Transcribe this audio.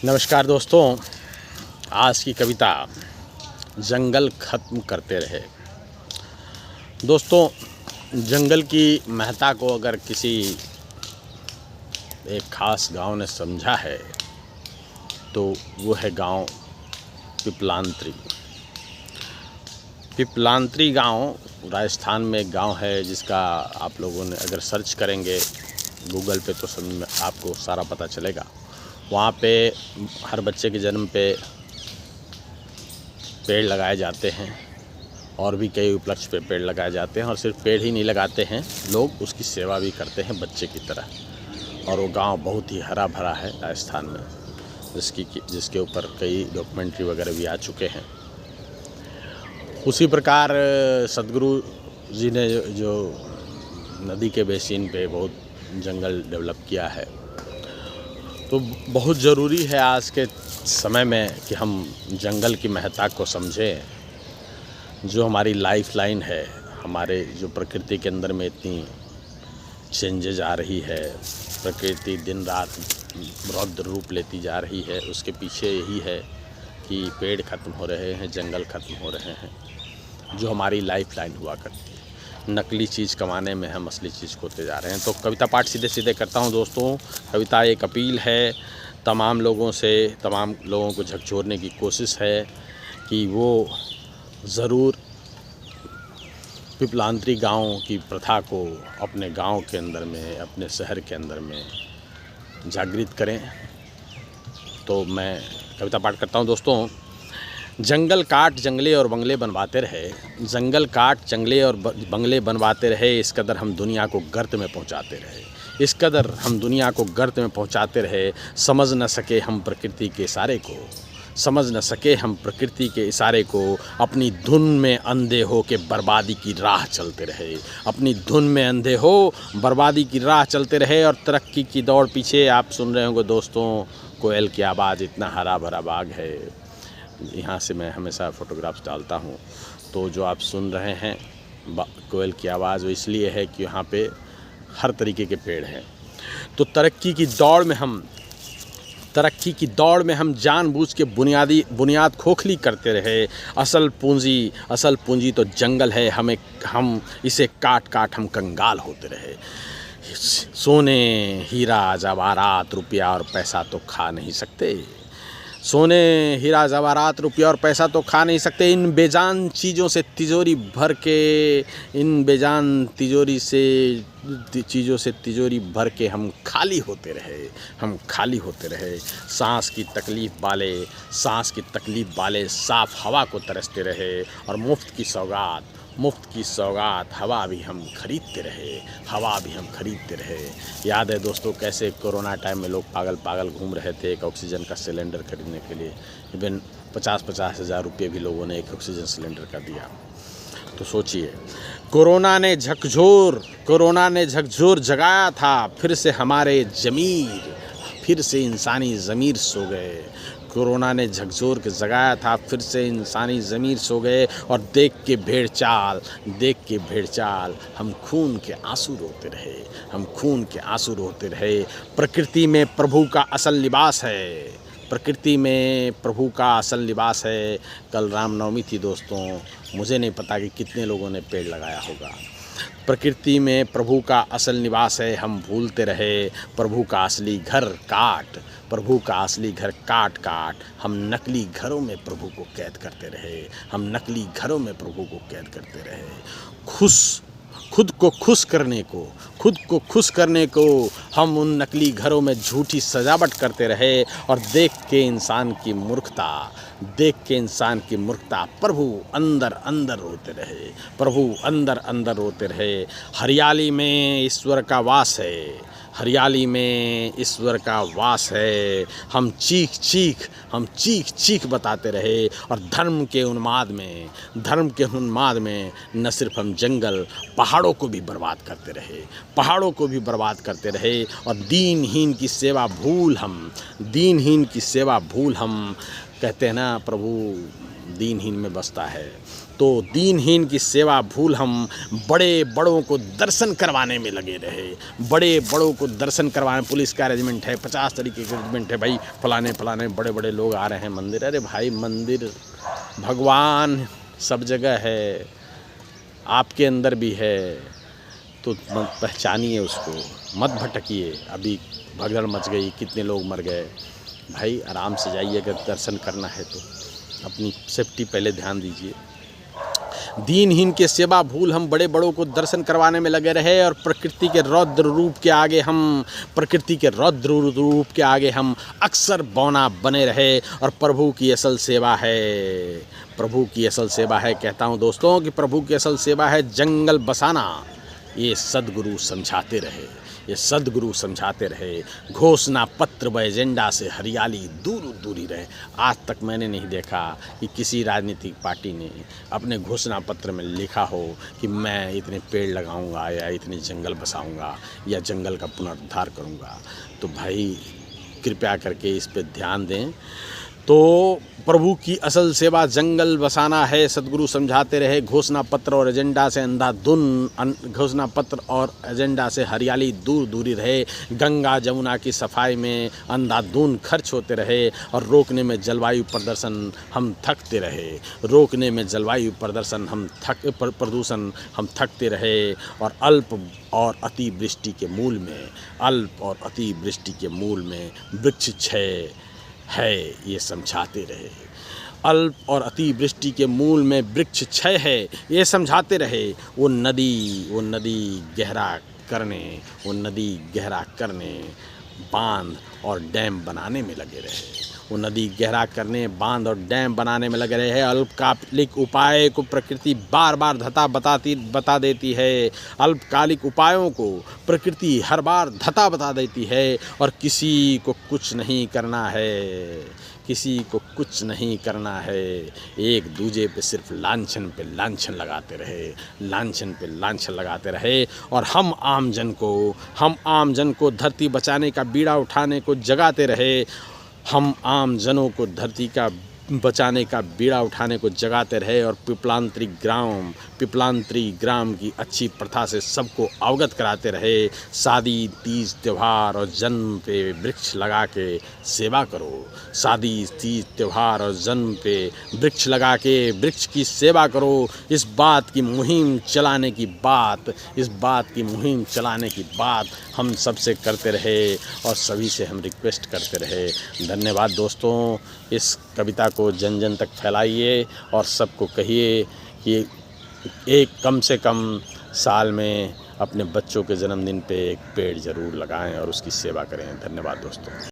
नमस्कार दोस्तों, आज की कविता जंगल ख़त्म करते रहे। दोस्तों, जंगल की महत्ता को अगर किसी एक ख़ास गांव ने समझा है तो वो है गांव पिपलांत्री। पिपलांत्री गांव राजस्थान में एक गांव है जिसका आप लोगों ने अगर सर्च करेंगे गूगल पे तो आपको सारा पता चलेगा। वहाँ पे हर बच्चे के जन्म पे पेड़ लगाए जाते हैं और भी कई उपलक्ष्य पे पेड़ लगाए जाते हैं, और सिर्फ पेड़ ही नहीं लगाते हैं, लोग उसकी सेवा भी करते हैं बच्चे की तरह। और वो गांव बहुत ही हरा भरा है राजस्थान में, जिसके ऊपर कई डॉक्यूमेंट्री वगैरह भी आ चुके हैं। उसी प्रकार सदगुरु जी ने जो नदी के बेसिन पे बहुत जंगल डेवलप किया है, तो बहुत ज़रूरी है आज के समय में कि हम जंगल की महत्ता को समझें। जो हमारी लाइफ लाइन है, हमारे जो प्रकृति के अंदर में इतनी चेंजेज आ रही है, प्रकृति दिन रात रौद्र रूप लेती जा रही है, उसके पीछे यही है कि पेड़ ख़त्म हो रहे हैं, जंगल ख़त्म हो रहे हैं। जो हमारी लाइफ लाइन हुआ करती है, नकली चीज़ कमाने में हम असली चीज़ खोते जा रहे हैं। तो कविता पाठ सीधे सीधे करता हूँ दोस्तों। कविता एक अपील है तमाम लोगों से, तमाम लोगों को झकझोरने की कोशिश है कि वो ज़रूर पिपलांत्री गांव की प्रथा को अपने गांव के अंदर में, अपने शहर के अंदर में जागृत करें। तो मैं कविता पाठ करता हूँ दोस्तों। जंगल काट जंगले और बंगले बनवाते रहे, जंगल काट जंगले और बंगले बनवाते रहे, इस कदर हम दुनिया को गर्त में पहुंचाते रहे, इस कदर हम दुनिया को गर्त में पहुंचाते रहे। समझ न सके हम प्रकृति के इशारे को, समझ न सके हम प्रकृति के इशारे को, अपनी धुन में अंधे हो के बर्बादी की राह चलते रहे, अपनी धुन में अंधे हो बर्बादी की राह चलते रहे। और तरक्की की दौड़ पीछे आप सुन रहे होंगे दोस्तों, कोयल की आवाज़, इतना हरा भरा बाग है। यहाँ से मैं हमेशा फ़ोटोग्राफ्स डालता हूँ, तो जो आप सुन रहे हैं कोयल की आवाज़, वो इसलिए है कि यहाँ पे हर तरीके के पेड़ हैं। तो तरक्की की दौड़ में हम जानबूझ के बुनियाद खोखली करते रहे। असल पूंजी तो जंगल है, हम इसे काट काट हम कंगाल होते रहे। सोने हीरा जवाहरात रुपया और पैसा तो खा नहीं सकते, सोने हीरा जवाहरात रुपया और पैसा तो खा नहीं सकते। इन बेजान चीज़ों से तिजोरी भर के हम खाली होते रहे। सांस की तकलीफ़ वाले साफ हवा को तरसते रहे, और मुफ्त की सौगात हवा भी हम खरीदते रहे। याद है दोस्तों कैसे कोरोना टाइम में लोग पागल घूम रहे थे एक ऑक्सीजन का सिलेंडर खरीदने के लिए। इवन 50-50 हज़ार रुपये भी लोगों ने एक ऑक्सीजन सिलेंडर का दिया। तो सोचिए, कोरोना ने झकझोर जगाया था, फिर से इंसानी ज़मीर सो गए। कोरोना ने झकझोर के जगाया था, फिर से इंसानी ज़मीर सो गए। और देख के भेड़ हम खून के आंसू रोते रहे। प्रकृति में प्रभु का असल लिबास है। कल रामनवमी थी दोस्तों, मुझे नहीं पता कि कितने लोगों ने पेड़ लगाया होगा। प्रकृति में प्रभु का असल निवास है, हम भूलते रहे। प्रभु का असली घर काट हम नकली घरों में प्रभु को कैद करते रहे। खुद को खुश करने को हम उन नकली घरों में झूठी सजावट करते रहे। और देख के इंसान की मूर्खता प्रभु अंदर अंदर रोते रहे। हरियाली में ईश्वर का वास है। हम चीख बताते रहे। और धर्म के उन्माद में न सिर्फ हम जंगल, पहाड़ों को भी बर्बाद करते रहे। और दीनहीन की सेवा भूल हम कहते हैं ना, प्रभु दीनहीन में बसता है। तो दीनहीन की सेवा भूल हम बड़े बड़ों को दर्शन करवाने में लगे रहे। बड़े बड़ों को दर्शन करवाने, पुलिस का अरेंजमेंट है, 50 तरीके के अरेंजमेंट है, भाई फलाने फलाने बड़े बड़े लोग आ रहे हैं मंदिर। अरे भाई मंदिर, भगवान सब जगह है, आपके अंदर भी है, तो पहचानिए उसको, मत भटकिए। अभी भगदड़ मच गई, कितने लोग मर गए। भाई आराम से जाइए, अगर दर्शन करना है तो अपनी सेफ्टी पहले ध्यान दीजिए। दीनहीन के सेवा भूल हम बड़े बड़ों को दर्शन करवाने में लगे रहे, और प्रकृति के रौद्र रूप के आगे हम अक्सर बौना बने रहे। और प्रभु की असल सेवा है, कहता हूँ दोस्तों कि प्रभु की असल सेवा है जंगल बसाना। ये सद्गुरु समझाते रहे। घोषणा पत्र व एजेंडा से हरियाली दूर ही रहे। आज तक मैंने नहीं देखा कि किसी राजनीतिक पार्टी ने अपने घोषणा पत्र में लिखा हो कि मैं इतने पेड़ लगाऊंगा या इतने जंगल बसाऊंगा या जंगल का पुनरुद्धार करूंगा। तो भाई कृपया करके इस पे ध्यान दें। तो प्रभु की असल सेवा जंगल बसाना है, सद्गुरु समझाते रहे। घोषणा पत्र और एजेंडा से हरियाली दूर ही रहे। गंगा जमुना की सफाई में अंधाधुंध खर्च होते रहे, और रोकने में जलवायु प्रदूषण हम थकते रहे। और अल्प और अतिवृष्टि के मूल में वृक्ष क्षय है, ये समझाते रहे। अल्प और अतिवृष्टि के मूल में वृक्ष क्षय है, ये समझाते रहे। वो नदी गहरा करने बांध और डैम बनाने में लगे रहे। अल्पकालिक उपाय को प्रकृति बार बार बता देती है। अल्पकालिक उपायों को प्रकृति हर बार धता बता देती है। और किसी को कुछ नहीं करना है, एक दूजे पे सिर्फ लांछन पे लांछन लगाते रहे। और हम आम जन को धरती बचाने का बीड़ा उठाने को जगाते रहे। हम आम जनों को धरती का बचाने का बीड़ा उठाने को जगाते रहे। और पिपलांतरी ग्राम की अच्छी प्रथा से सबको अवगत कराते रहे। शादी, तीज, त्योहार और जन्म पे वृक्ष लगा के सेवा करो। वृक्ष की सेवा करो। इस बात की मुहिम चलाने की बात हम सबसे करते रहे, और सभी से हम रिक्वेस्ट करते रहे। धन्यवाद दोस्तों। इस कविता को जन जन तक फैलाइए, और सबको कहिए कि एक कम से कम साल में अपने बच्चों के जन्मदिन पे एक पेड़ ज़रूर लगाएं और उसकी सेवा करें। धन्यवाद दोस्तों।